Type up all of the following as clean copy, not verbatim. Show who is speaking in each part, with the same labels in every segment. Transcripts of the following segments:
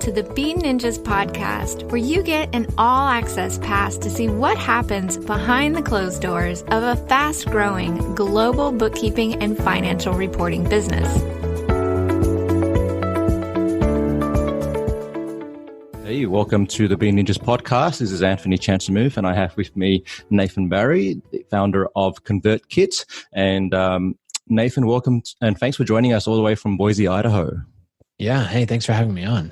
Speaker 1: to the Bean Ninjas podcast, where you get an all-access pass to see what happens behind the closed doors of a fast-growing global bookkeeping and financial reporting business.
Speaker 2: Hey, welcome to the Bean Ninjas podcast. This is Anthony Chansamove, and I have with me Nathan Barry, the founder of Convertkit. And Nathan, welcome and thanks for joining us all the way from Boise, Idaho.
Speaker 3: Yeah. Hey, thanks for having me on.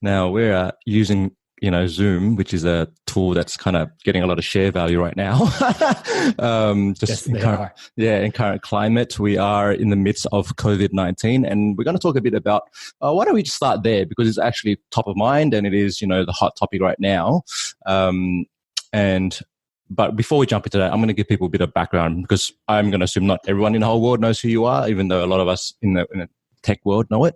Speaker 2: Now, we're using, Zoom, which is a tool that's kind of getting a lot of share value right now. In current climate, we are in the midst of COVID-19, and we're going to talk a bit about, why don't we just start there, because it's actually top of mind and it is, the hot topic right now. But before we jump into that, I'm going to give people a bit of background, because I'm going to assume not everyone in the whole world knows who you are, even though a lot of us in the tech world know it.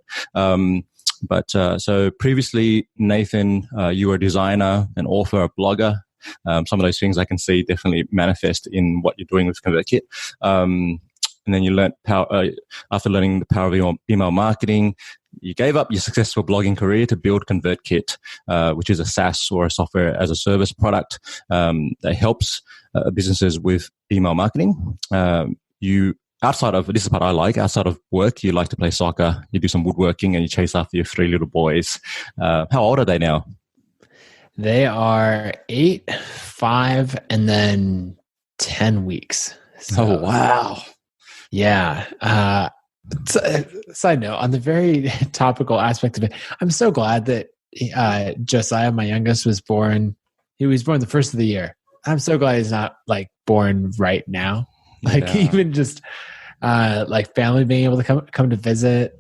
Speaker 2: So previously, Nathan, you were a designer, an author, a blogger. Some of those things I can see definitely manifest in what you're doing with Convertkit. And then you learned after learning the power of email marketing, you gave up your successful blogging career to build Convertkit, which is a SaaS or a software as a service product that helps businesses with email marketing. Outside of, this is the part I like, outside of work, you like to play soccer, you do some woodworking, and you chase after your 3 little boys. How old are they now?
Speaker 3: They are 8, 5, and then 10 weeks. So,
Speaker 2: oh, wow.
Speaker 3: Yeah. Side note, on the very topical aspect of it, I'm so glad that Josiah, my youngest, was born. He was born the first of the year. I'm so glad he's not born right now. Even just family being able to come to visit,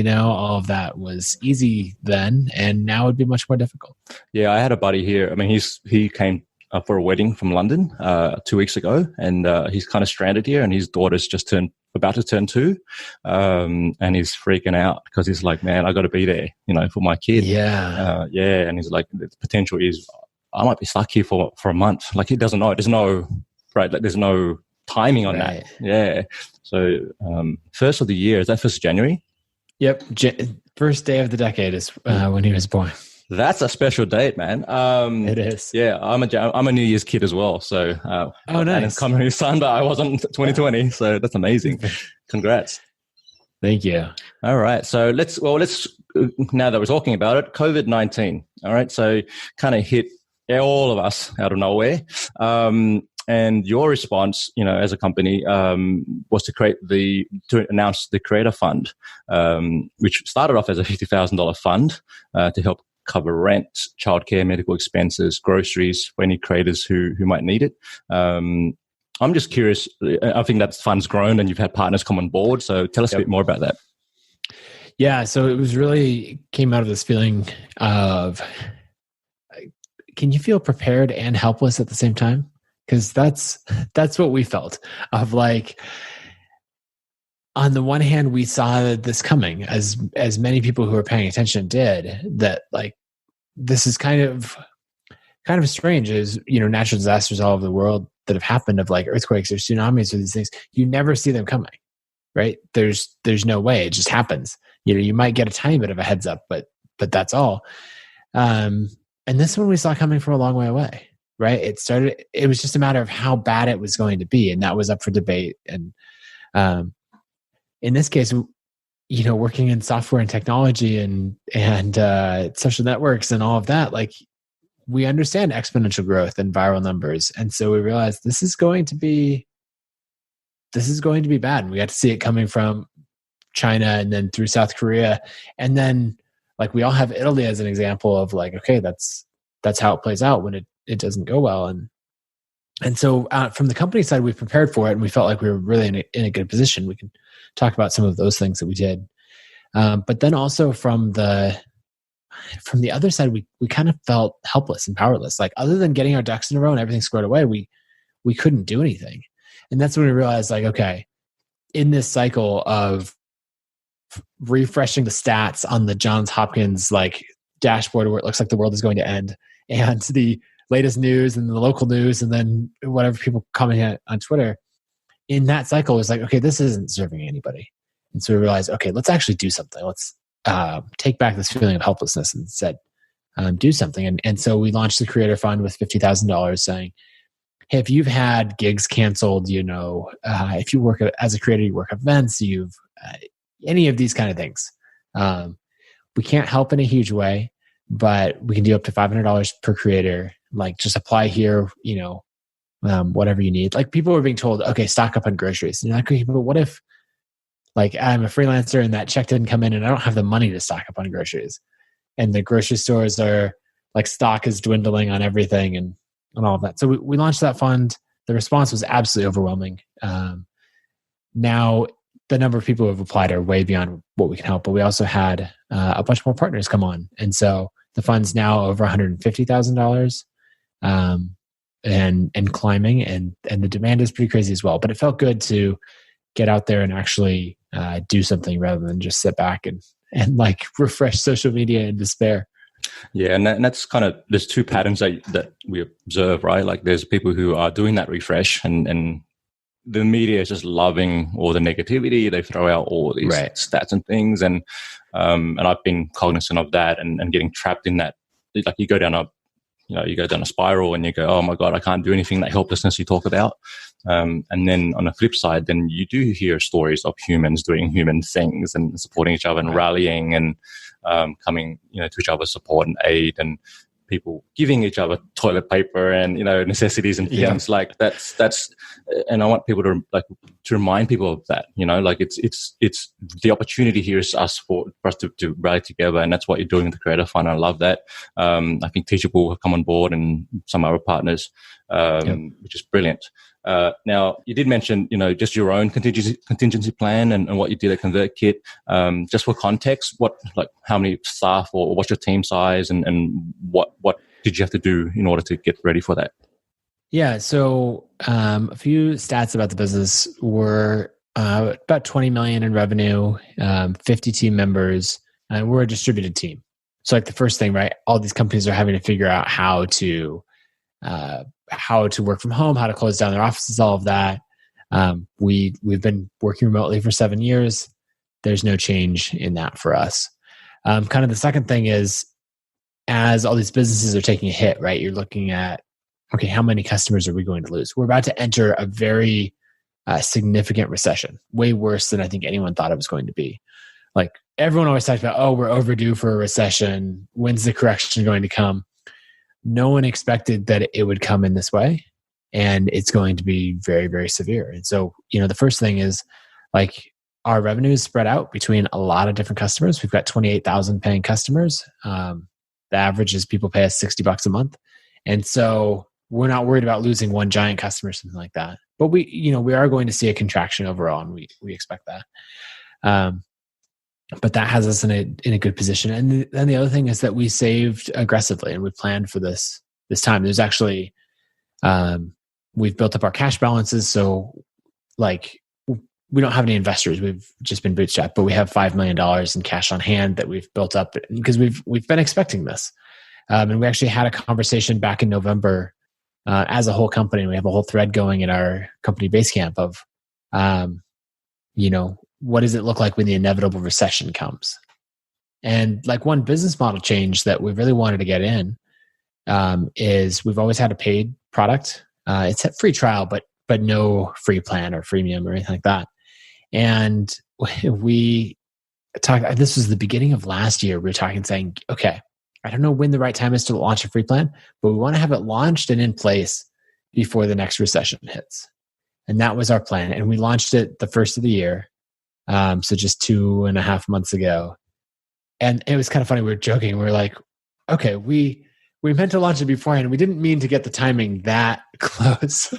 Speaker 3: all of that was easy then, and now it would be much more difficult.
Speaker 2: Yeah, I had a buddy here. I mean, he came for a wedding from London 2 weeks ago, and he's kind of stranded here, and his daughter's just about to turn 2, and he's freaking out because he's like, man, I got to be there, for my kid.
Speaker 3: Yeah.
Speaker 2: And he's like, the potential is I might be stuck here for a month. He doesn't know. There's no timing on that. Yeah. So first of the year, is that 1st January?
Speaker 3: Yep. First day of the decade is when he was born.
Speaker 2: That's a special date, man.
Speaker 3: It is.
Speaker 2: Yeah, I'm a New Year's kid as well. So
Speaker 3: nice.
Speaker 2: And it's coming his son, but I wasn't 2020. So that's amazing. Congrats.
Speaker 3: Thank you.
Speaker 2: All right. So let's now that we're talking about it, COVID-19. All right. So kind of hit all of us out of nowhere. And your response, as a company, was to announce the Creator Fund, which started off as a $50,000 fund to help cover rent, childcare, medical expenses, groceries for any creators who might need it. I'm just curious. I think that fund's grown, and you've had partners come on board. So tell us a bit more about that.
Speaker 3: Yeah. So it was really came out of this feeling of, can you feel prepared and helpless at the same time? Because that's what we felt of on the one hand, we saw this coming as many people who were paying attention did, that this is kind of strange as, natural disasters all over the world that have happened of earthquakes or tsunamis or these things. You never see them coming, right? There's no way. It just happens. You might get a tiny bit of a heads up, but that's all. And this one we saw coming from a long way away. Right. It was just a matter of how bad it was going to be. And that was up for debate. And in this case, working in software and technology and social networks and all of that, we understand exponential growth and viral numbers. And so we realized this is going to be bad. And we got to see it coming from China and then through South Korea. And then we all have Italy as an example of okay, that's how it plays out when it doesn't go well. And so from the company side, we prepared for it, and we felt like we were really in a good position. We can talk about some of those things that we did. But then also from the other side, we kind of felt helpless and powerless. Other than getting our ducks in a row and everything squared away, we couldn't do anything. And that's when we realized okay, in this cycle of refreshing the stats on the Johns Hopkins dashboard where it looks like the world is going to end, and the latest news and the local news, and then whatever people comment on Twitter, in that cycle was okay, this isn't serving anybody. And so we realized, okay, let's actually do something. take back this feeling of helplessness and said, do something. And so we launched the Creator Fund with $50,000 saying, hey, if you've had gigs canceled, if you work as a creator, you work events, any of these kind of things. We can't help in a huge way, but we can do up to $500 per creator. Like, just apply here, whatever you need. Like, people were being told, okay, stock up on groceries. And you're like, okay, but what if, like, I'm a freelancer and that check didn't come in and I don't have the money to stock up on groceries, and the grocery stores are like, stock is dwindling on everything and all of that. So we launched that fund. The response was absolutely overwhelming. Now the number of people who have applied are way beyond what we can help, but we also had a bunch more partners come on. And so the fund's now over $150,000 and climbing, and the demand is pretty crazy as well. But it felt good to get out there and actually do something rather than just sit back and like refresh social media in despair.
Speaker 2: Yeah, and that's kind of, there's two patterns that we observe, right? Like, there's people who are doing that refresh, and the media is just loving all the negativity. They throw out all these stats and things, and I've been cognizant of that and getting trapped in that. Like, you go down a spiral and you go, oh my God, I can't do anything. That helplessness you talk about. And then on the flip side, then you do hear stories of humans doing human things and supporting each other and rallying and coming, to each other's support and aid, and people giving each other toilet paper and, necessities and things like that's, and I want people to remind people of that, like it's the opportunity here is for us to rally together. And that's what you're doing with the Creator Fund. I love that. I think Teachable have come on board and some other partners, which is brilliant. Now, you did mention, just your own contingency plan and what you did at ConvertKit. Just for context, how many staff or what's your team size and what did you have to do in order to get ready for that?
Speaker 3: Yeah, so a few stats about the business were about 20 million in revenue, 50 team members, and we're a distributed team. So like the first thing, right? All these companies are having to figure out how to work from home, how to close down their offices, all of that. We've been working remotely for 7 years. There's no change in that for us. Kind of the second thing is, as all these businesses are taking a hit, right? You're looking at, okay, how many customers are we going to lose? We're about to enter a very significant recession, way worse than I think anyone thought it was going to be. Like, everyone always talks about, oh, we're overdue for a recession. When's the correction going to come? No one expected that it would come in this way, and it's going to be very, very severe. And so, the first thing is, like, our revenue is spread out between a lot of different customers. We've got 28,000 paying customers. The average is people pay us $60 a month. And so we're not worried about losing one giant customer or something like that. But we are going to see a contraction overall, and we expect that. But that has us in a good position. And then the other thing is that we saved aggressively, and we planned for this time. There's actually, we've built up our cash balances. So like, we don't have any investors. We've just been bootstrapped, but we have $5 million in cash on hand that we've built up because we've been expecting this. And we actually had a conversation back in November as a whole company. We have a whole thread going in our company Basecamp of, what does it look like when the inevitable recession comes? And like, one business model change that we really wanted to get in is we've always had a paid product. It's a free trial, but no free plan or freemium or anything like that. And we talked, this was the beginning of last year, we were talking, saying, okay, I don't know when the right time is to launch a free plan, but we want to have it launched and in place before the next recession hits. And that was our plan. And we launched it the first of the year. So just 2.5 months ago. And it was kind of funny. We were joking. We were like, okay, we meant to launch it beforehand. We didn't mean to get the timing that close.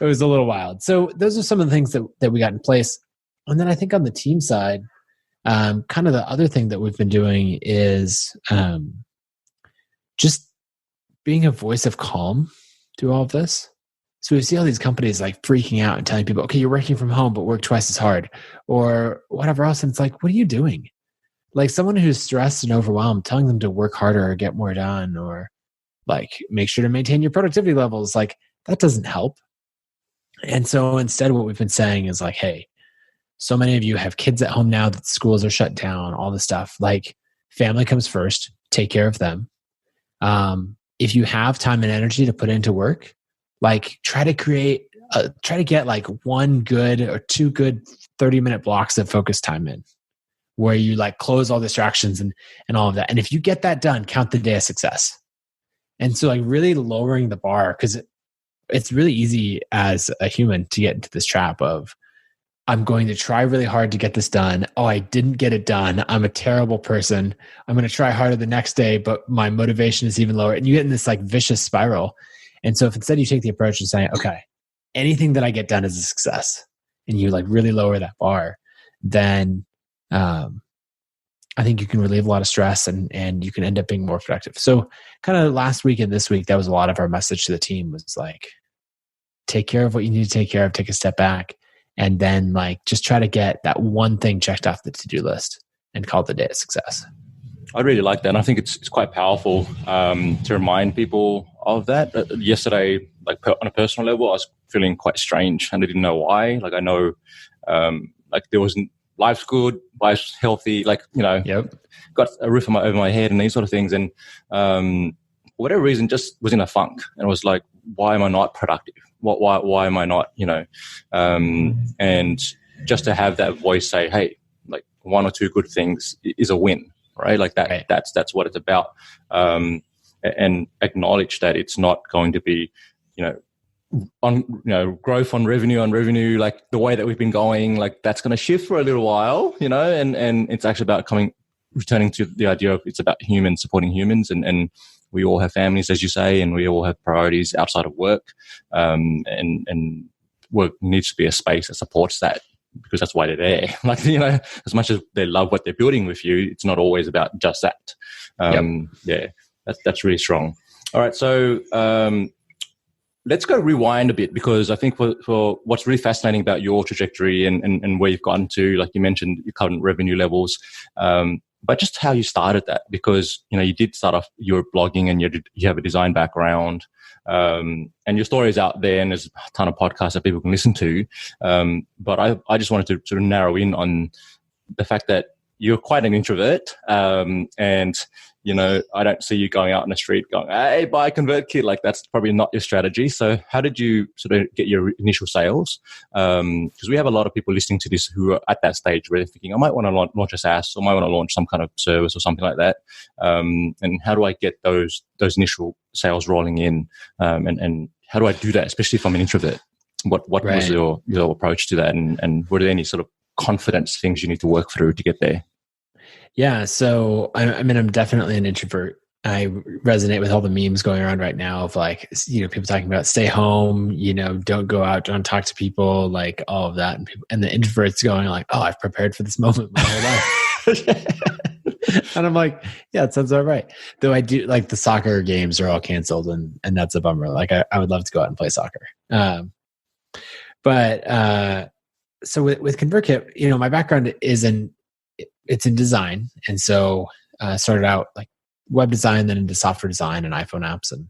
Speaker 3: It was a little wild. So those are some of the things that we got in place. And then I think on the team side, kind of the other thing that we've been doing is just being a voice of calm through all of this. So we see all these companies like freaking out and telling people, okay, you're working from home, but work twice as hard or whatever else. And it's like, what are you doing? Like, someone who's stressed and overwhelmed, telling them to work harder or get more done or like make sure to maintain your productivity levels, like that doesn't help. And so instead what we've been saying is like, hey, so many of you have kids at home now that schools are shut down, all this stuff. Like, family comes first, take care of them. If you have time and energy to put into work, like try to get like 1 good or 2 good 30-minute blocks of focus time in, where you like close all distractions and all of that. And if you get that done, count the day a success. And so like really lowering the bar, because it's really easy as a human to get into this trap of, I'm going to try really hard to get this done. Oh, I didn't get it done. I'm a terrible person. I'm going to try harder the next day, but my motivation is even lower. And you get in this like vicious spiral. And so if instead you take the approach and say, okay, anything that I get done is a success, and you like really lower that bar, then I think you can relieve a lot of stress and you can end up being more productive. So kind of last week and this week, that was a lot of our message to the team, was like, take care of what you need to take care of, take a step back, and then like just try to get that one thing checked off the to-do list and call the day a success.
Speaker 2: I really like that. And I think it's quite powerful to remind people of that. Yesterday, like on a personal level, I was feeling quite strange and I didn't know why. Like I know like there wasn't, life's good, life's healthy, like, you know, got a roof over my head and these sort of things. And for whatever reason, just was in a funk and was like, why am I not productive? Why am I not, you know? And just to have that voice say, hey, like 1 or 2 good things is a win, right? Like that, right. That's what it's about. And acknowledge that it's not going to be, growth on revenue, like the way that we've been going, like that's going to shift for a little while, and it's actually about returning to the idea of it's about humans supporting humans, and we all have families, as you say, and we all have priorities outside of work, and work needs to be a space that supports that, because that's why they're there. Like, as much as they love what they're building with you, it's not always about just that. Yeah, that's really strong. All right, so let's go rewind a bit, because I think for what's really fascinating about your trajectory and where you've gotten to, like you mentioned, your current revenue levels, but just how you started that, because, you did start off, you were blogging and you have a design background, and your story is out there and there's a ton of podcasts that people can listen to. But I just wanted to sort of narrow in on the fact that you're quite an introvert, and I don't see you going out in the street going, hey, buy Convertkit. Like, that's probably not your strategy. So how did you sort of get your initial sales? Because we have a lot of people listening to this who are at that stage where they're thinking, I might want to launch a SaaS, or might want to launch some kind of service or something like that. And how do I get those initial sales rolling in? And how do I do that, especially if I'm an introvert? What right. was your approach to that? And were there any sort of confidence things you need to work through to get there?
Speaker 3: Yeah. So, I'm definitely an introvert. I resonate with all the memes going around right now of like, people talking about stay home, don't go out, don't talk to people, like all of that. And the introverts going like, oh, I've prepared for this moment my whole life. And I'm like, yeah, it sounds all right. Though I do, like, the soccer games are all canceled and that's a bummer. Like I would love to go out and play soccer. So with Convertkit, my background it's in design. And so started out like web design, then into software design and iPhone apps and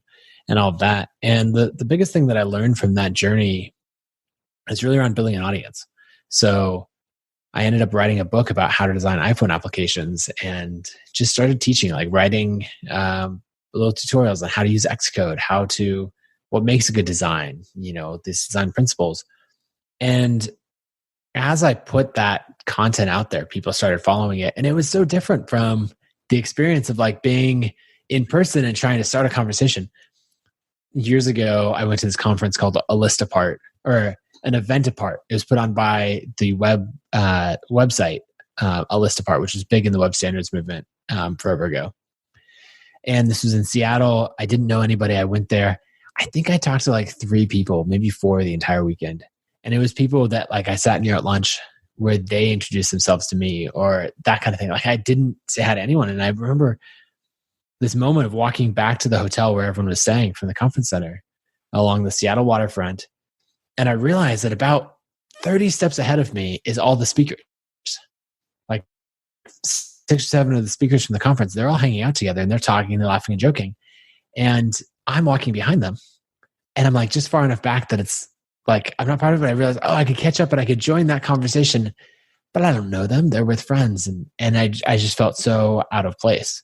Speaker 3: all of that. And the biggest thing that I learned from that journey is really around building an audience. So I ended up writing a book about how to design iPhone applications and just started teaching, like writing little tutorials on how to use Xcode, what makes a good design, these design principles. And as I put that content out there, people started following it. And it was so different from the experience of like being in person and trying to start a conversation. Years ago, I went to this conference called A List Apart, or an event apart. It was put on by the website, A List Apart, which was big in the web standards movement forever ago. And this was in Seattle. I didn't know anybody. I went there. I think I talked to like 3 people, maybe 4 the entire weekend. And it was people that like I sat near at lunch where they introduced themselves to me, or that kind of thing. Like I didn't say hi to anyone. And I remember this moment of walking back to the hotel where everyone was staying from the conference center along the Seattle waterfront. And I realized that about 30 steps ahead of me is all the speakers. Like 6 or 7 of the speakers from the conference, they're all hanging out together and they're talking, they're laughing and joking. And I'm walking behind them. And I'm like just far enough back that it's like, I'm not part of it. I realized, I could catch up and I could join that conversation. but I don't know them. They're with friends. And I just felt so out of place.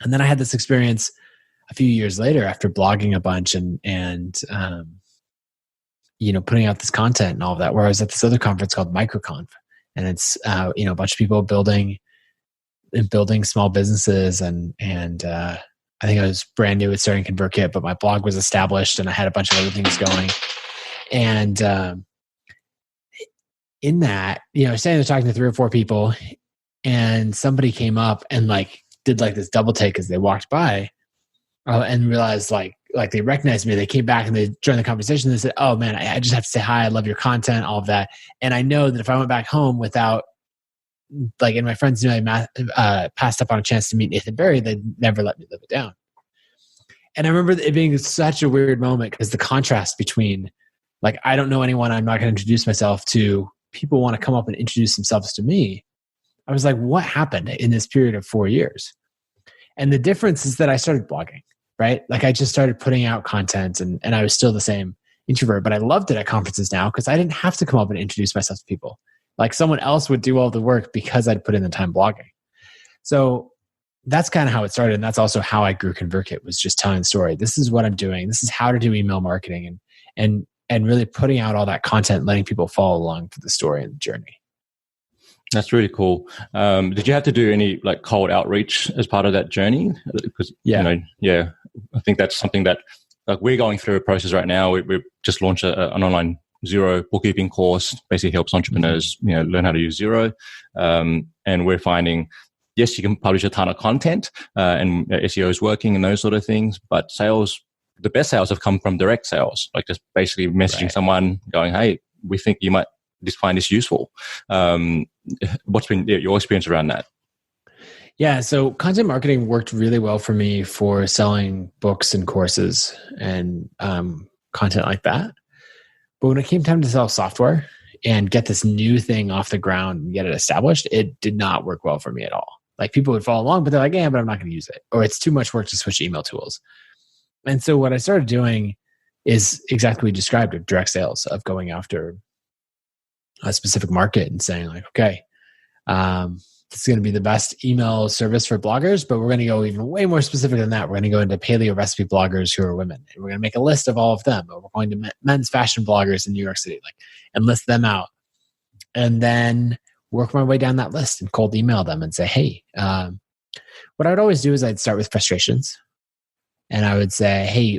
Speaker 3: And then I had this experience a few years later after blogging a bunch and putting out this content and all of that, where I was at this other conference called MicroConf. And it's, a bunch of people building small businesses. And I think I was brand new at starting ConvertKit, but my blog was established and I had a bunch of other things going. And in that, standing there talking to 3 or 4 people, and somebody came up and did this double take as they walked by, and realized like they recognized me. They came back and they joined the conversation. They said, "Oh man, I just have to say hi. I love your content, all of that." And I know that if I went back home without and my friends knew I passed up on a chance to meet Nathan Barry, they'd never let me live it down. And I remember it being such a weird moment because the contrast between I don't know anyone, I'm not going to introduce myself, to people want to come up and introduce themselves to me. I was like, what happened in this period of 4 years? And the difference is that I started blogging, right? I just started putting out content and I was still the same introvert, but I loved it at conferences now because I didn't have to come up and introduce myself to people. Someone else would do all the work because I'd put in the time blogging. So that's kind of how it started. And that's also how I grew ConvertKit, was just telling the story. This is what I'm doing. This is how to do email marketing, and really putting out all that content, letting people follow along for the story and the journey.
Speaker 2: That's really cool. Did you have to do any cold outreach as part of that journey? Because I think that's something that we're going through a process right now. We've just launched an online Xero bookkeeping course. Basically helps entrepreneurs learn how to use Xero, and we're finding, yes, you can publish a ton of content, and SEO is working and those sort of things, but the best sales have come from direct sales, just basically messaging someone going, "Hey, we think you might just find this useful." What's been your experience around that?
Speaker 3: Yeah, so content marketing worked really well for me for selling books and courses and content like that. But when it came time to sell software and get this new thing off the ground and get it established, it did not work well for me at all. People would follow along, but they're like, "Yeah, but I'm not going to use it," or "It's too much work to switch email tools." And so what I started doing is exactly what we described, of direct sales, of going after a specific market and saying okay, this is going to be the best email service for bloggers, but we're going to go even way more specific than that. We're going to go into paleo recipe bloggers who are women, and we're going to make a list of all of them. Or we're going to men's fashion bloggers in New York City, and list them out, and then work my way down that list and cold email them and say, "Hey," what I would always do is I'd start with frustrations, and I would say, "Hey,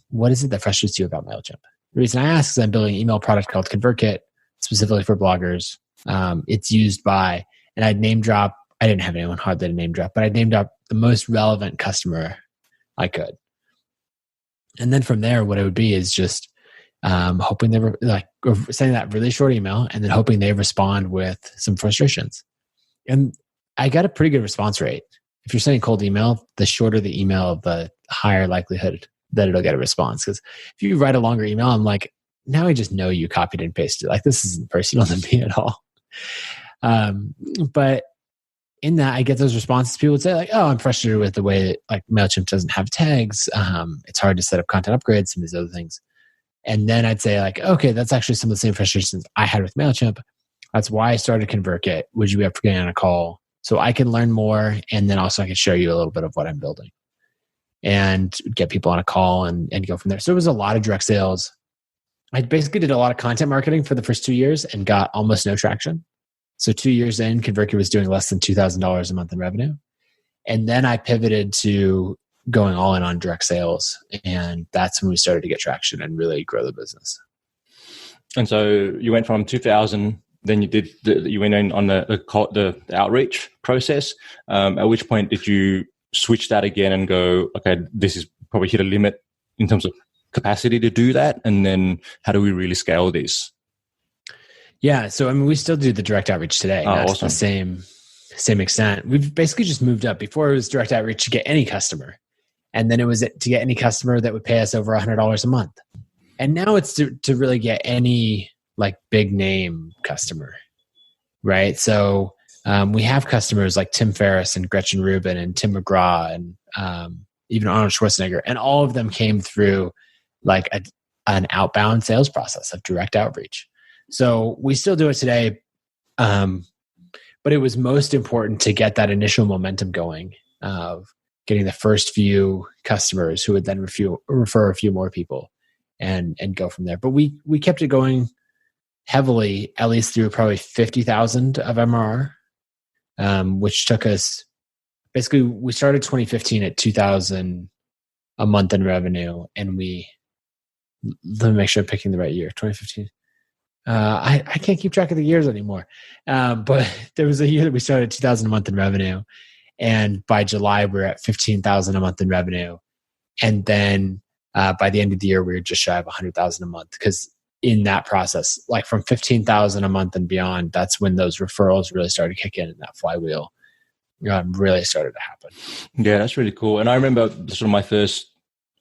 Speaker 3: what is it that frustrates you about MailChimp?" The reason I ask is I'm building an email product called ConvertKit specifically for bloggers. It's used by, and I'd name drop, I didn't have anyone hardly to name drop, but I'd name drop the most relevant customer I could. And then from there, what it would be is just hoping they were sending that really short email and then hoping they respond with some frustrations. And I got a pretty good response rate. If you're sending cold email, the shorter the email, the higher likelihood that it'll get a response. Because if you write a longer email, I'm like, now I just know you copied and pasted. This isn't personal to me at all. But in that, I get those responses. People would say "Oh, I'm frustrated with the way that MailChimp doesn't have tags. It's hard to set up content upgrades, some of these other things." And then I'd say "Okay, that's actually some of the same frustrations I had with MailChimp. That's why I started ConvertKit. Would you be up for getting on a call so I can learn more, and then also I can show you a little bit of what I'm building?" And get people on a call and go from there. So it was a lot of direct sales. I basically did a lot of content marketing for the first 2 years and got almost no traction. So 2 years in, ConvertKit was doing less than $2,000 a month in revenue. And then I pivoted to going all in on direct sales. And that's when we started to get traction and really grow the business.
Speaker 2: And so you went from 2000, then you went in on the outreach process. At which point did you switch that again and go, "Okay, this is probably hit a limit in terms of capacity to do that"? And then how do we really scale this?
Speaker 3: Yeah. So, we still do the direct outreach today.
Speaker 2: Oh,
Speaker 3: not
Speaker 2: awesome.
Speaker 3: to the same extent. We've basically just moved up. Before it was direct outreach to get any customer. And then it was to get any customer that would pay us over $100 a month. And now it's to really get any big name customer, right? So we have customers like Tim Ferriss and Gretchen Rubin and Tim McGraw and even Arnold Schwarzenegger. And all of them came through an outbound sales process of direct outreach. So we still do it today. But it was most important to get that initial momentum going of getting the first few customers who would then refer a few more people and go from there. But we kept it going heavily, at least through probably 50,000 of MRR, which took us, basically we started 2015 at 2,000 a month in revenue. And let me make sure I'm picking the right year, 2015. I can't keep track of the years anymore. But there was a year that we started at 2,000 a month in revenue. And by July, we were at 15,000 a month in revenue. And then by the end of the year, we were just shy of 100,000 a month. Because in that process, like from 15,000 a month and beyond, that's when those referrals really started to kick in and that flywheel really started to happen.
Speaker 2: Yeah, that's really cool. And I remember sort of my first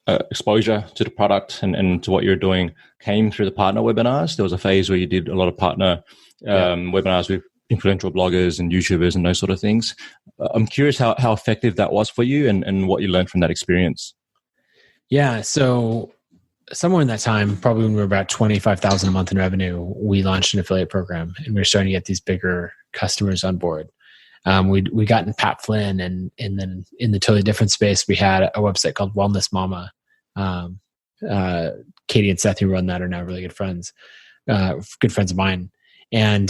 Speaker 2: exposure to the product and to what you're doing came through the partner webinars. There was a phase where you did a lot of partner webinars with influential bloggers and YouTubers and those sort of things. I'm curious how effective that was for you and what you learned from that experience.
Speaker 3: Yeah. So somewhere in that time, probably when we were about 25,000 a month in revenue, we launched an affiliate program and we were starting to get these bigger customers on board. We got in Pat Flynn and then in the totally different space, we had a website called Wellness Mama. Katie and Seth, who run that, are now really good friends of mine. And,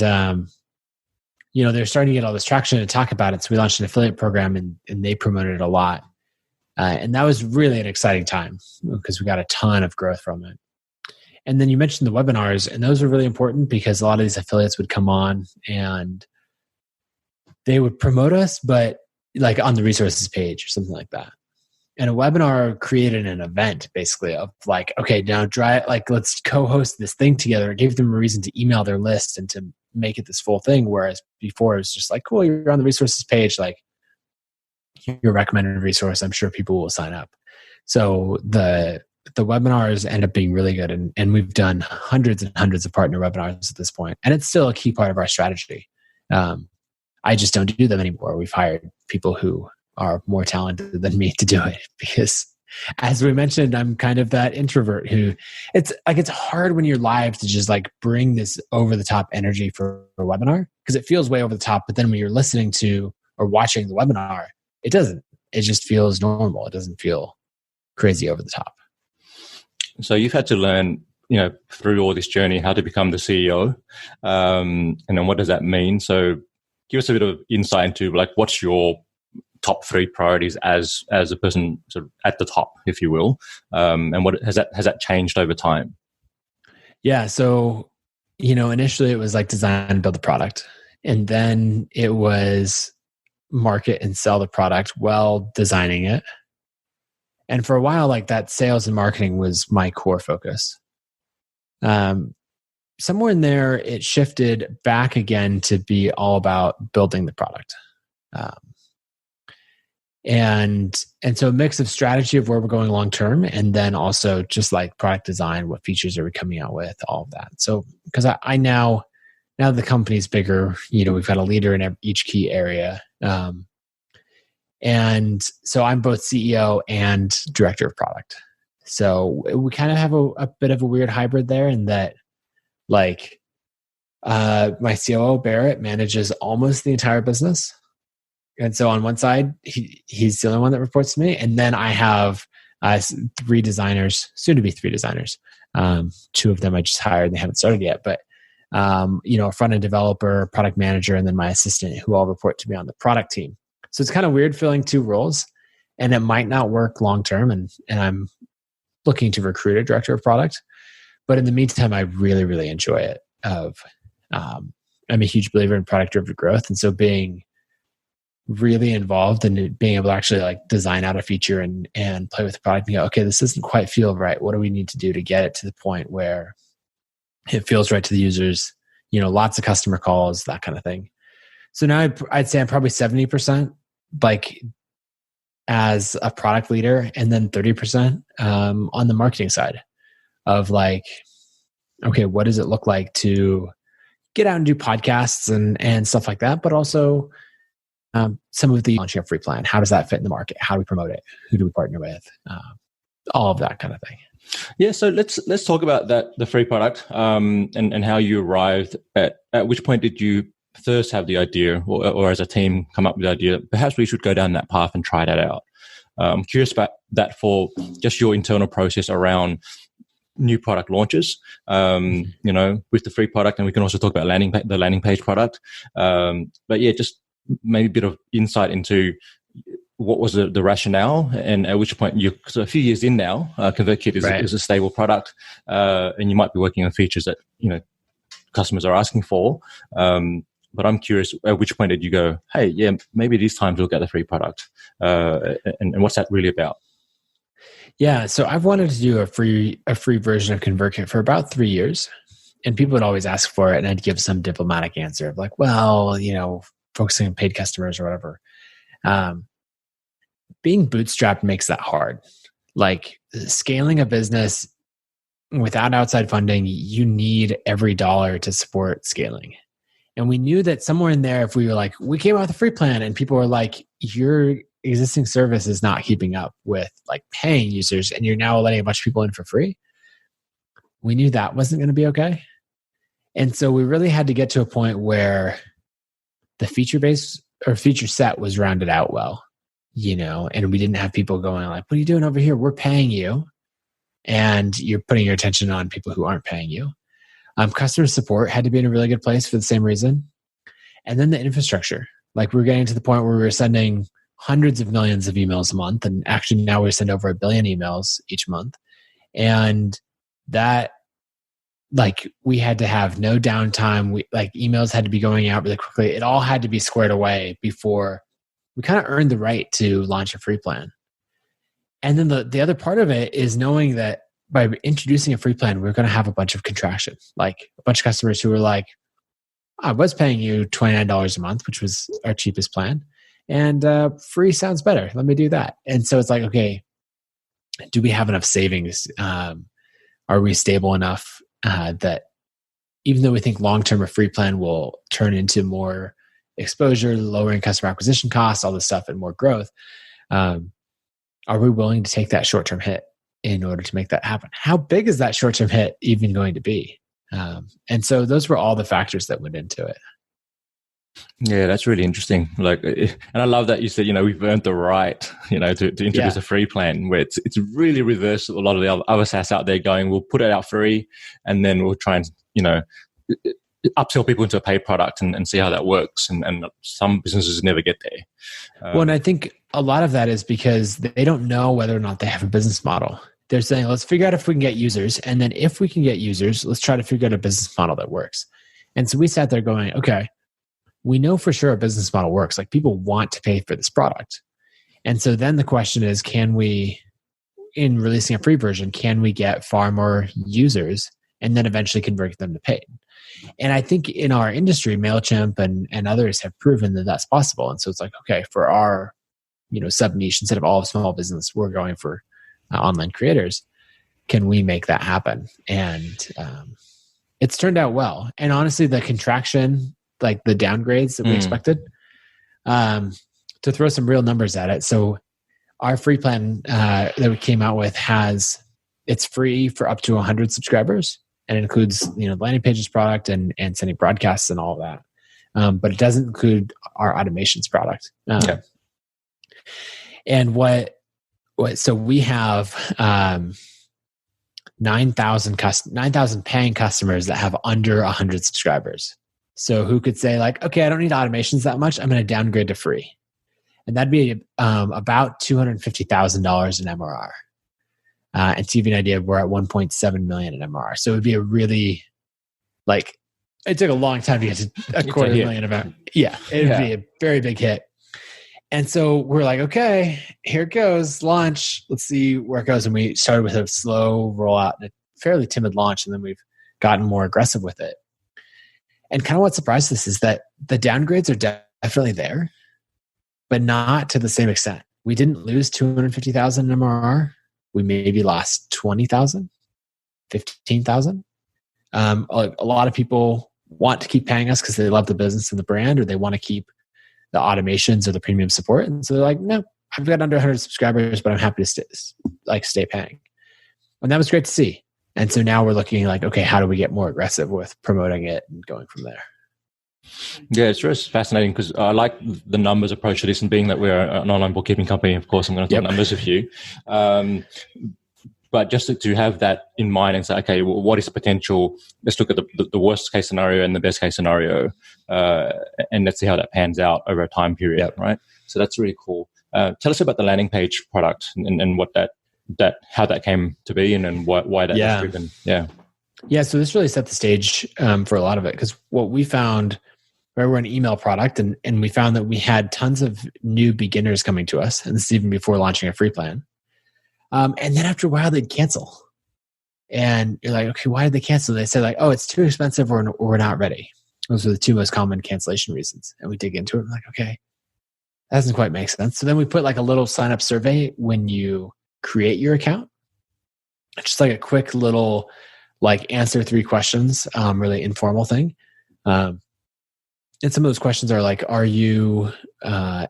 Speaker 3: they're starting to get all this traction and talk about it. So we launched an affiliate program and they promoted it a lot. And that was really an exciting time because we got a ton of growth from it. And then you mentioned the webinars, and those were really important because a lot of these affiliates would come on and they would promote us, but like on the resources page or something like that. And a webinar created an event basically of like, okay, now let's co-host this thing together. It gave them a reason to email their list and to make it this full thing. Whereas before it was just like, cool, you're on the resources page, like you're a recommended resource. I'm sure people will sign up. So the webinars end up being really good. And we've done hundreds and hundreds of partner webinars at this point. And it's still a key part of our strategy. I just don't do them anymore. We've hired people who are more talented than me to do it because, as we mentioned, I'm kind of that introvert who it's hard when you're live to just like bring this over the top energy for a webinar because it feels way over the top. But then when you're listening to or watching the webinar, it doesn't. It just feels normal. It doesn't feel crazy over the top.
Speaker 2: So you've had to learn, through all this journey, how to become the CEO, and then what does that mean? So give us a bit of insight into like what's your top 3 priorities as a person sort of at the top, if you will, and what has that changed over time?
Speaker 3: Yeah. So initially it was like design and build the product, and then it was market and sell the product while designing it. And for a while, like that sales and marketing was my core focus. Somewhere in there, it shifted back again to be all about building the product. And so a mix of strategy of where we're going long-term, and then also just like product design, what features are we coming out with, all of that. So, because I now the company's bigger, we've got a leader in each key area. And so I'm both CEO and director of product. So we kind of have a bit of a weird hybrid there in that like my COO Barrett manages almost the entire business. And so on one side, he's the only one that reports to me. And then I have 3 designers, soon to be 3 designers. 2 of them I just hired and they haven't started yet. But, a front-end developer, product manager, and then my assistant who all report to me on the product team. So it's kind of weird filling 2 roles, and it might not work long-term. And I'm looking to recruit a director of product. But in the meantime, I really, really enjoy it. I'm a huge believer in product-driven growth. And so being really involved in being able to actually like design out a feature and play with the product and go, okay, this doesn't quite feel right. What do we need to do to get it to the point where it feels right to the users? Lots of customer calls, that kind of thing. So now I'd say I'm probably 70% like as a product leader, and then 30% on the marketing side of like, okay, what does it look like to get out and do podcasts and stuff like that, but also some of the launching a free plan. How does that fit in the market? How do we promote it? Who do we partner with? All of that kind of thing.
Speaker 2: Yeah, so let's talk about that, the free product, and how you arrived at which point did you first have the idea, or as a team come up with the idea, perhaps we should go down that path and try that out. I'm curious about that for just your internal process around new product launches, with the free product, and we can also talk about the landing page product. But yeah, just maybe a bit of insight into what was the rationale, and at which point so a few years in now, Convertkit is a stable product, and you might be working on features that customers are asking for. But I'm curious, at which point did you go, hey, yeah, maybe it is time to look at the free product, and what's that really about?
Speaker 3: Yeah, so I've wanted to do a free version of Convertkit for about 3 years, and people would always ask for it, and I'd give some diplomatic answer of like, well, focusing on paid customers or whatever. Being bootstrapped makes that hard. Like scaling a business without outside funding, you need every dollar to support scaling. And we knew that somewhere in there, if we were like, we came out with a free plan and people were like, your existing service is not keeping up with like paying users and you're now letting a bunch of people in for free, we knew that wasn't going to be okay. And so we really had to get to a point where the feature base or feature set was rounded out well, and we didn't have people going like, what are you doing over here? We're paying you. And you're putting your attention on people who aren't paying you. Customer support had to be in a really good place for the same reason. And then the infrastructure. Like we're getting to the point where we were sending hundreds of millions of emails a month. And actually now we send over 1 billion emails each month. And that, like, we had to have no downtime. Emails had to be going out really quickly. It all had to be squared away before we kind of earned the right to launch a free plan. And then the other part of it is knowing that by introducing a free plan, we're going to have a bunch of contraction, like a bunch of customers who were like, I was paying you $29 a month, which was our cheapest plan. And free sounds better. Let me do that. And so it's like, okay, do we have enough savings? Are we stable enough that even though we think long-term a free plan will turn into more exposure, lowering customer acquisition costs, all this stuff, and more growth, are we willing to take that short-term hit in order to make that happen? How big is that short-term hit even going to be? And so those were all the factors that went into it.
Speaker 2: Yeah, that's really interesting. And I love that you said, we've earned the right, to introduce a free plan, where it's really reversed a lot of the other SaaS out there going, we'll put it out free and then we'll try and, upsell people into a paid product and see how that works. And some businesses never get there.
Speaker 3: Well, and I think a lot of that is because they don't know whether or not they have a business model. They're saying, let's figure out if we can get users. And then if we can get users, let's try to figure out a business model that works. And so we sat there going, okay, we know for sure a business model works. Like people want to pay for this product. And so then the question is, can we, in releasing a free version, can we get far more users and then eventually convert them to paid? And I think in our industry, MailChimp and others have proven that that's possible. And so it's like, okay, for our, sub niche, instead of all of small business, we're going for online creators. Can we make that happen? And it's turned out well. And honestly, the contraction, like the downgrades that we expected, to throw some real numbers at it. So our free plan that we came out with it's free for up to 100 subscribers. And it includes, the landing pages product and sending broadcasts and all of that. But it doesn't include our automations product. And so we have 9,000 paying customers that have under 100 subscribers. So who could say like, okay, I don't need automations that much. I'm going to downgrade to free. And that'd be about $250,000 in MRR. And to give you an idea, we're at 1.7 million in MRR. So it would be a really, it took a long time to get to $250,000 about. Yeah, it would be a very big hit. And so we're like, okay, here it goes, launch. Let's see where it goes. And we started with a slow rollout and a fairly timid launch. And then we've gotten more aggressive with it. And kind of what surprised us is that the downgrades are definitely there, but not to the same extent. We didn't lose 250,000 in MRR. We maybe lost 20,000, 15,000. A lot of people want to keep paying us because they love the business and the brand, or they want to keep the automations or the premium support. And so they're like, no, I've got under 100 subscribers, but I'm happy to stay paying. And that was great to see. And so now we're looking like, okay, how do we get more aggressive with promoting it and going from there?
Speaker 2: Yeah, it's just fascinating because I like the numbers approach to this, and being that we're an online bookkeeping company, of course, I'm going to talk numbers with you. But just to have that in mind and say, okay, well, what is the potential? Let's look at the worst case scenario and the best case scenario, and let's see how that pans out over a time period, right? So that's really cool. Tell us about the landing page product and what how that came to be and why that was driven.
Speaker 3: Yeah. So this really set the stage for a lot of it, because what we found, we're an email product, and we found that we had tons of new beginners coming to us, and this is even before launching a free plan. And then after a while, they'd cancel. And you're like, okay, why did they cancel? They said like, oh, it's too expensive or we're not ready. Those are the two most common cancellation reasons. And we dig into it. I'm like, okay, that doesn't quite make sense. So then we put like a little sign up survey when you create your account. It's just like a quick little like answer 3 questions, really informal thing. And some of those questions are like, are you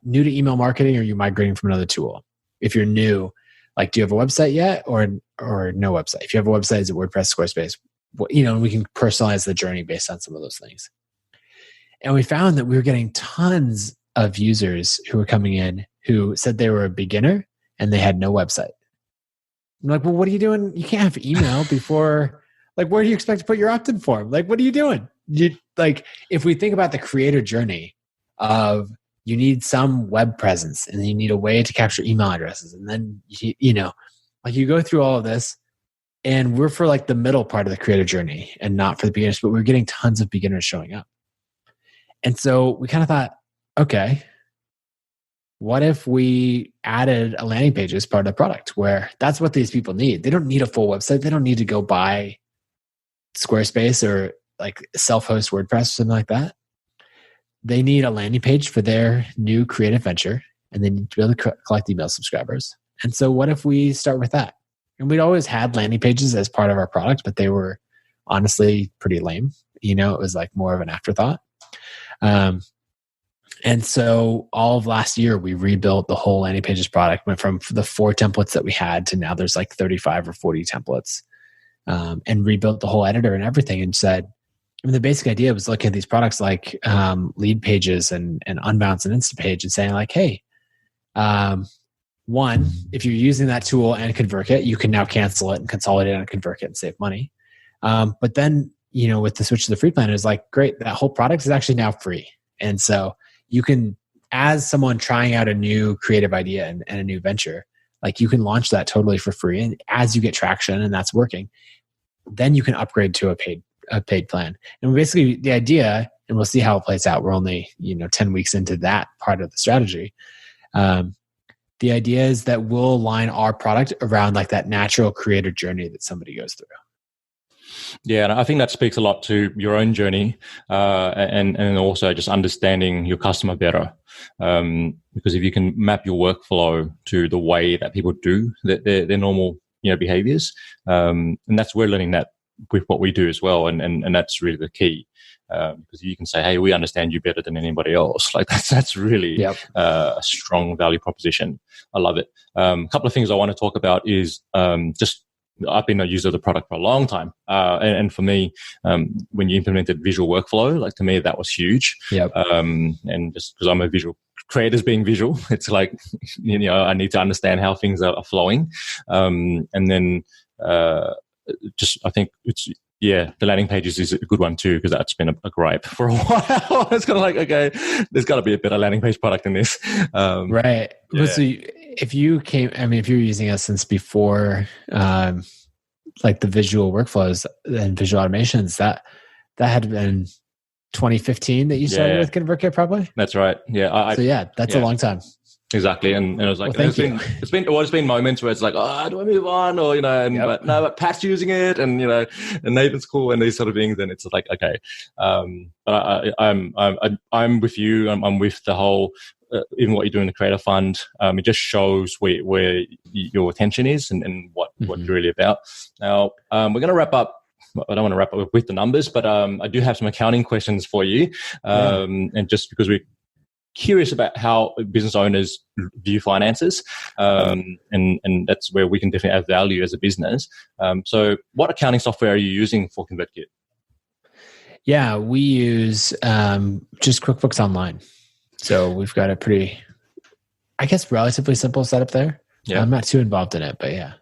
Speaker 3: new to email marketing, or are you migrating from another tool? If you're new, like, do you have a website yet or no website? If you have a website, is it WordPress, Squarespace? And we can personalize the journey based on some of those things. And we found that we were getting tons of users who were coming in who said they were a beginner and they had no website. I'm like, well, what are you doing? You can't have email before, like, where do you expect to put your opt-in form? Like, what are you doing? If we think about the creator journey of, you need some web presence, and then you need a way to capture email addresses. And then, you go through all of this, and we're for like the middle part of the creator journey and not for the beginners, but we're getting tons of beginners showing up. And so we kind of thought, okay, what if we added a landing page as part of the product, where that's what these people need? They don't need a full website. They don't need to go buy Squarespace or like self-host WordPress or something like that. They need a landing page for their new creative venture, and they need to be able to collect email subscribers. And so what if we start with that? And we'd always had landing pages as part of our product, but they were honestly pretty lame. It was like more of an afterthought. And so all of last year, we rebuilt the whole landing pages product, went from the 4 templates that we had to now there's like 35 or 40 templates, and rebuilt the whole editor and everything, and said, the basic idea was looking at these products like Lead Pages and Unbounce and Instapage, and saying like, hey, one, if you're using that tool and Convertkit, you can now cancel it and consolidate on Convertkit and save money. But then, with the switch to the free plan, it's like, great, that whole product is actually now free. And so you can, as someone trying out a new creative idea and a new venture, like, you can launch that totally for free. And as you get traction and that's working, then you can upgrade to a paid plan. And basically the idea, and we'll see how it plays out, we're only 10 weeks into that part of the strategy. The idea is that we'll align our product around like that natural creator journey that somebody goes through.
Speaker 2: Yeah, and I think that speaks a lot to your own journey, and also just understanding your customer better. Because if you can map your workflow to the way that people do their normal behaviors, and that's, we're learning that with what we do as well, and that's really the key. Because you can say, hey, we understand you better than anybody else. Like, that's really a strong value proposition. I love it. A couple of things I want to talk about is just, I've been a user of the product for a long time. And for me, when you implemented visual workflow, like, to me, that was huge. And just because I'm a visual creators being visual, it's like, I need to understand how things are flowing. And then I think the landing pages is a good one too, because that's been a gripe for a while. It's kind of like, okay, there's got to be a better landing page product than this.
Speaker 3: Right. Yeah. So if you're using us since before, like the visual workflows and visual automations, that had been 2015 that you started with Convertkit, probably.
Speaker 2: That's right. Yeah.
Speaker 3: That's a long time.
Speaker 2: Exactly, and it was like, it's been moments where it's like, oh, do I move on, or but Pat's using it, and and Nathan's cool, and these sort of things, and it's like, okay, but I'm with you. I'm with the whole, even what you do in the Creator Fund. It just shows where your attention is and what you're really about. Now, we're going to wrap up. I don't want to wrap up with the numbers, but I do have some accounting questions for you, and just because we're curious about how business owners view finances, and that's where we can definitely add value as a business. So what accounting software are you using for Convertkit?
Speaker 3: Yeah, we use just QuickBooks Online. So we've got a pretty, I guess, relatively simple setup there.
Speaker 2: Yeah.
Speaker 3: I'm not too involved in it, but yeah.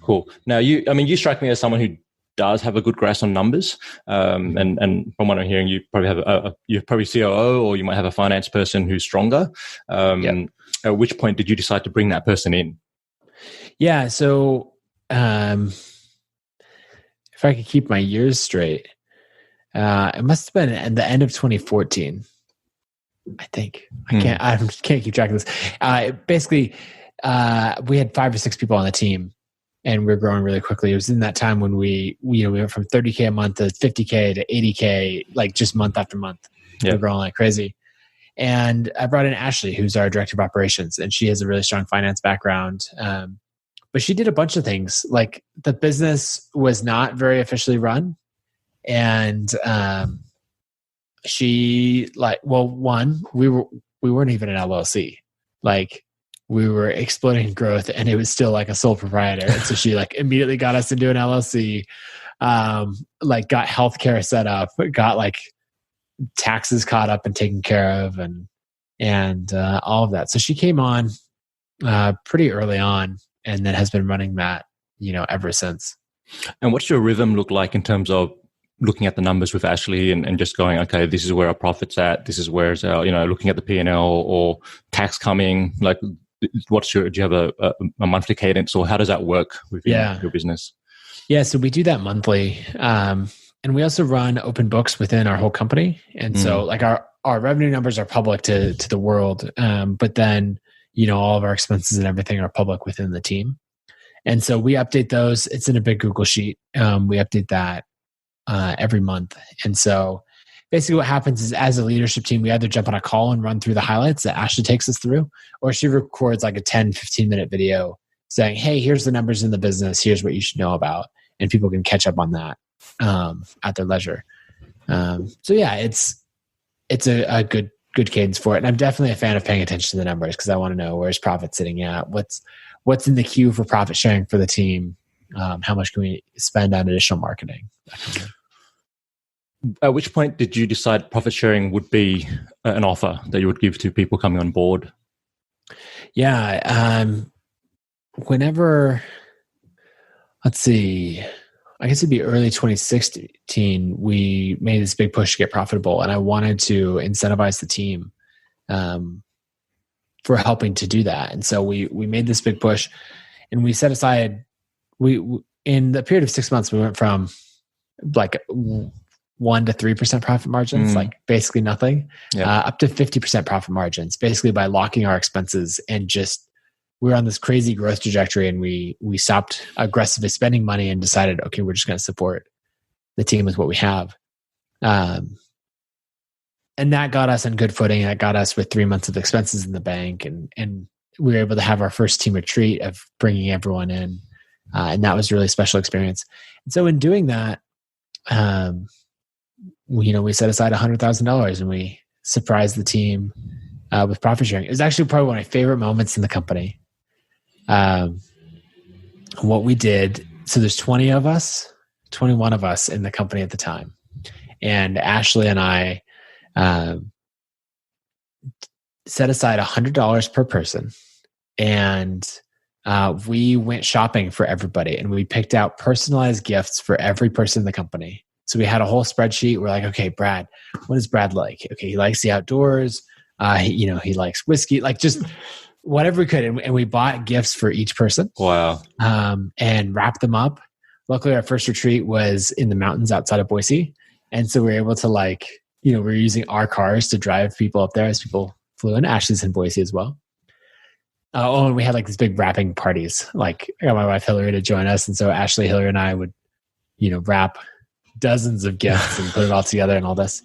Speaker 2: Cool. Now, you strike me as someone who does have a good grasp on numbers. And from what I'm hearing, you probably have you're probably COO, or you might have a finance person who's stronger. Yep. At which point did you decide to bring that person in?
Speaker 3: Yeah. So if I could keep my years straight, it must have been at the end of 2014. I think I can't keep track of this. Basically, we had 5 or 6 people on the team, and we were growing really quickly. It was in that time when we went from $30K a month to $50K to $80K, like just month after month. Yep. We were growing like crazy. And I brought in Ashley, who's our director of operations, and she has a really strong finance background. But she did a bunch of things. Like, the business was not very officially run, and she we weren't even an LLC. Like, we were exploding growth, and it was still like a sole proprietor. And so she like immediately got us into an LLC, like got healthcare set up, got like taxes caught up and taken care of, and all of that. So she came on pretty early on, and then has been running that, ever since.
Speaker 2: And what's your rhythm look like in terms of looking at the numbers with Ashley and just going, okay, this is where our profit's at. This is where's our, looking at the P&L or tax coming. Like, do you have a monthly cadence, or how does that work within your business?
Speaker 3: Yeah. So we do that monthly. And we also run open books within our whole company. And so like our revenue numbers are public to the world. But then, all of our expenses and everything are public within the team. And so we update those. It's in a big Google sheet. We update that every month. And so basically what happens is, as a leadership team, we either jump on a call and run through the highlights that Ashley takes us through, or she records like a 10, 15-minute video saying, hey, here's the numbers in the business. Here's what you should know about. And people can catch up on that at their leisure. So yeah, it's a good cadence for it. And I'm definitely a fan of paying attention to the numbers, because I want to know, where's profit sitting at? What's in the queue for profit sharing for the team? How much can we spend on additional marketing?
Speaker 2: At which point did you decide profit sharing would be an offer that you would give to people coming on board?
Speaker 3: Yeah. Whenever, let's see, I guess it'd be early 2016, we made this big push to get profitable, and I wanted to incentivize the team for helping to do that. And so we made this big push, and we set aside, in the period of 6 months, we went from like 1 to 3% profit margins, like basically nothing, up to 50% profit margins, basically by locking our expenses. And just, we were on this crazy growth trajectory, and we stopped aggressively spending money and decided, okay, we're just going to support the team with what we have. And that got us on good footing. That got us with 3 months of expenses in the bank. And we were able to have our first team retreat of bringing everyone in. And that was a really special experience. And so in doing that, we set aside $100,000, and we surprised the team with profit sharing. It was actually probably one of my favorite moments in the company. What we did, so there's 21 of us in the company at the time. And Ashley and I set aside $100 per person, and we went shopping for everybody, and we picked out personalized gifts for every person in the company. So we had a whole spreadsheet. We're like, okay, Brad, what does Brad like? Okay, he likes the outdoors. He likes whiskey, like just whatever we could. And we bought gifts for each person.
Speaker 2: Wow.
Speaker 3: And wrapped them up. Luckily, our first retreat was in the mountains outside of Boise. And so we were able to we were using our cars to drive people up there as people flew in. Ashley's in Boise as well. And we had these big wrapping parties. I got my wife Hillary to join us. And so Ashley, Hillary, and I would, wrap dozens of gifts and put it all together and all this.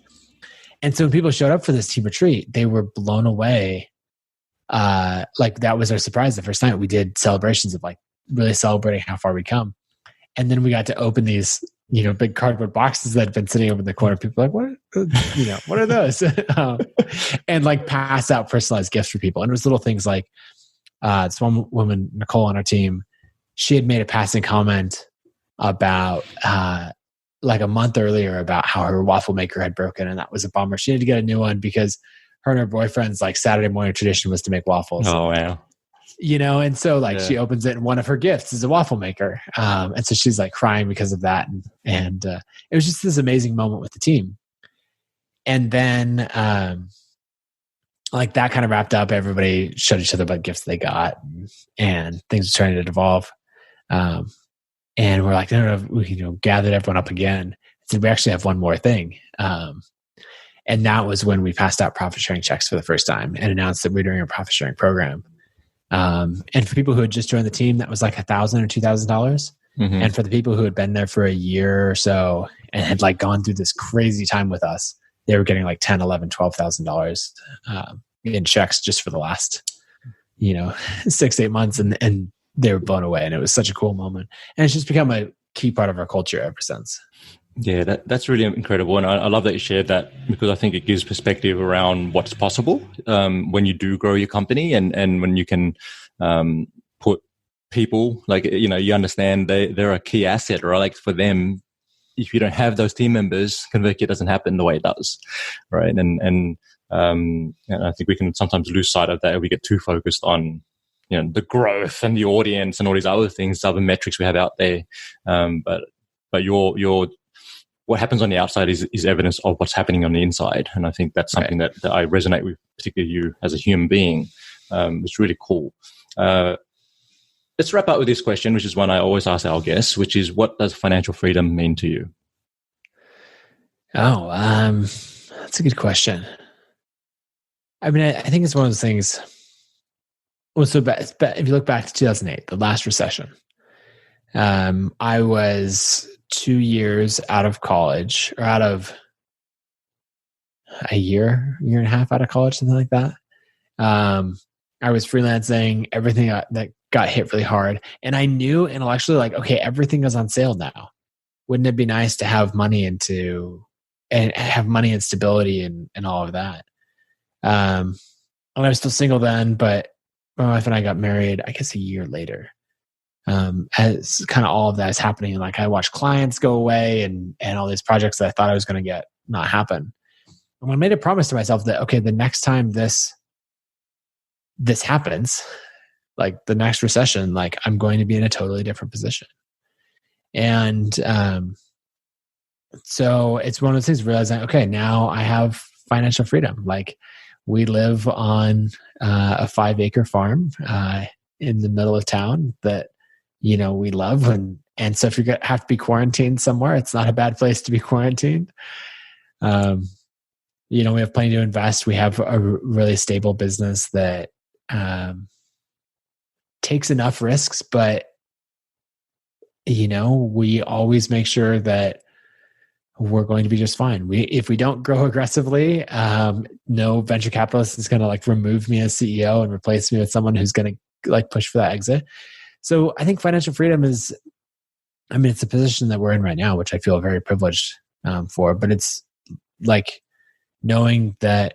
Speaker 3: And so when people showed up for this team retreat, they were blown away. That was our surprise the first time. We did celebrations of really celebrating how far we'd come. And then we got to open these, big cardboard boxes that had been sitting over in the corner. People were like, what are those? And pass out personalized gifts for people. And it was little things like, this one woman, Nicole, on our team, she had made a passing comment about like a month earlier about how her waffle maker had broken, and that was a bummer. She had to get a new one because her and her boyfriend's like Saturday morning tradition was to make waffles.
Speaker 2: Oh, wow.
Speaker 3: And so like she opens it and one of her gifts is a waffle maker. And so she's like crying because of that. And it was just this amazing moment with the team. And then like that kind of wrapped up. Everybody showed each other about gifts they got, and things were starting to devolve. And we're like, no, we gathered everyone up again. So we actually have one more thing. And that was when we passed out profit sharing checks for the first time and announced that we're doing a profit sharing program. And for people who had just joined the team, that was like $1,000 or $2,000. Mm-hmm. And for the people who had been there for a year or so and had like gone through this crazy time with us, they were getting like $10,000, $11,000, $12,000 in checks just for the last, 6-8 months, and they were blown away. And it was such a cool moment. And it's just become a key part of our culture ever since.
Speaker 2: Yeah, that's really incredible. And I love that you shared that, because I think it gives perspective around what's possible when you do grow your company, and when you can put people, like, you understand they're a key asset, right? Like for them, if you don't have those team members, Convertkit doesn't happen the way it does, right? And I think we can sometimes lose sight of that if we get too focused on the growth and the audience and all these other things, other metrics we have out there. But your what happens on the outside is evidence of what's happening on the inside. And I think that's something that I resonate with, particularly you as a human being. It's really cool. Let's wrap up with this question, which is one I always ask our guests, which is, what does financial freedom mean to you?
Speaker 3: Oh, that's a good question. I mean, I think it's one of those things. Well, so if you look back to 2008, the last recession, I was 2 years out of college, or out of a year and a half out of college, something like that. I was freelancing, everything that got hit really hard. And I knew intellectually, like, okay, everything is on sale now. Wouldn't it be nice to have money and stability and all of that? And I was still single then, but my wife and I got married, I guess, a year later. As kind of all of that is happening, like I watched clients go away and all these projects that I thought I was going to get not happen. And I made a promise to myself that, okay, the next time this happens, like the next recession, like I'm going to be in a totally different position. And so it's one of those things, realizing, okay, now I have financial freedom. Like we live on a 5-acre farm in the middle of town that, we love. And so if you're going to have to be quarantined somewhere, it's not a bad place to be quarantined. We have plenty to invest. We have a really stable business that takes enough risks, but, we always make sure that we're going to be just fine. If we don't grow aggressively, no venture capitalist is going to like remove me as CEO and replace me with someone who's going to like push for that exit. So I think financial freedom is, it's a position that we're in right now, which I feel very privileged for, but it's like knowing that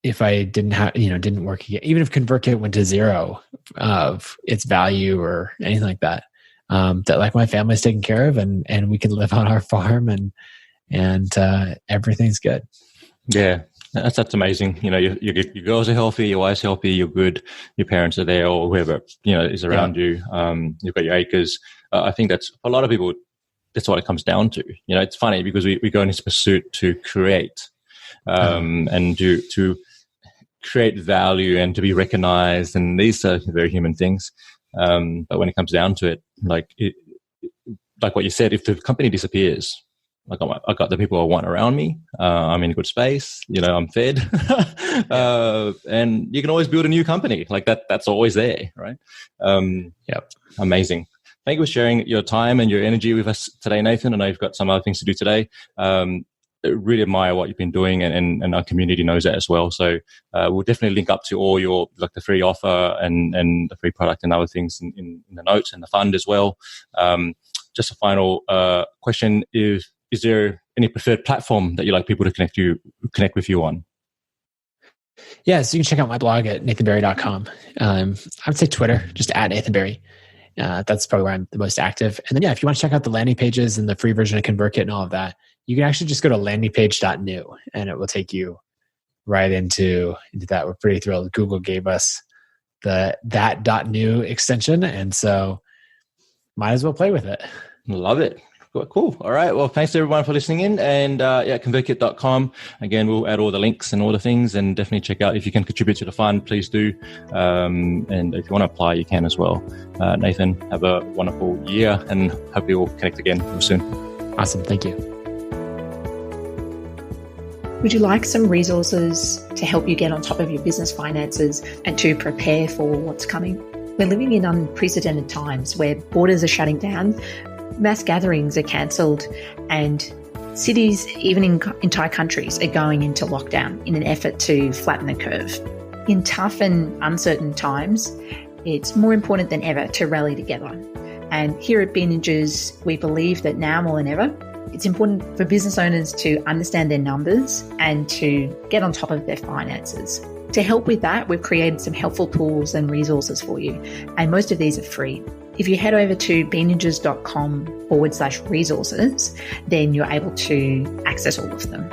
Speaker 3: if I didn't work again, even if Convertkit went to zero of its value or anything like that, that like my family's taken care of and we can live on our farm and everything's good. Yeah.
Speaker 2: That's amazing. Your girls are healthy, your wife's healthy, you're good, your parents are there, or whoever, is around you. You've got your acres. I think that's, for a lot of people, that's what it comes down to. It's funny because we go in this pursuit to create, and to create value and to be recognized. And these are very human things. But when it comes down to it, like what you said, if the company disappears, I got the people I want around me. I'm in a good space. I'm fed, and you can always build a new company like that. That's always there, right? Amazing. Thank you for sharing your time and your energy with us today, Nathan. I know you've got some other things to do today. Really admire what you've been doing, and our community knows that as well. So we'll definitely link up to all your, like the free offer and the free product and other things in the notes and the fund as well. Just a final question: Is there any preferred platform that you like people to connect with you on?
Speaker 3: Yeah, so you can check out my blog at nathanbarry.com. I would say Twitter, just at Nathan Barry. That's probably where I'm the most active. And then, yeah, if you want to check out the landing pages and the free version of Convertkit and all of that, you can actually just go to landingpage.new and it will take you right into that. We're pretty thrilled. Google gave us the that.new extension. And so might as well play with it.
Speaker 2: Love it. Cool. All right. Well, thanks everyone for listening in. And convertkit.com. Again, we'll add all the links and all the things, and definitely check out if you can contribute to the fund, please do. And if you want to apply, you can as well. Nathan, have a wonderful year and hope we will connect again real soon.
Speaker 3: Awesome. Thank you.
Speaker 4: Would you like some resources to help you get on top of your business finances and to prepare for what's coming? We're living in unprecedented times where borders are shutting down, mass gatherings are cancelled, and cities, even in entire countries, are going into lockdown in an effort to flatten the curve. In tough and uncertain times, it's more important than ever to rally together. And here at Binagers, we believe that now more than ever, it's important for business owners to understand their numbers and to get on top of their finances. To help with that, we've created some helpful tools and resources for you, and most of these are free. If you head over to binagers.com/resources, then you're able to access all of them.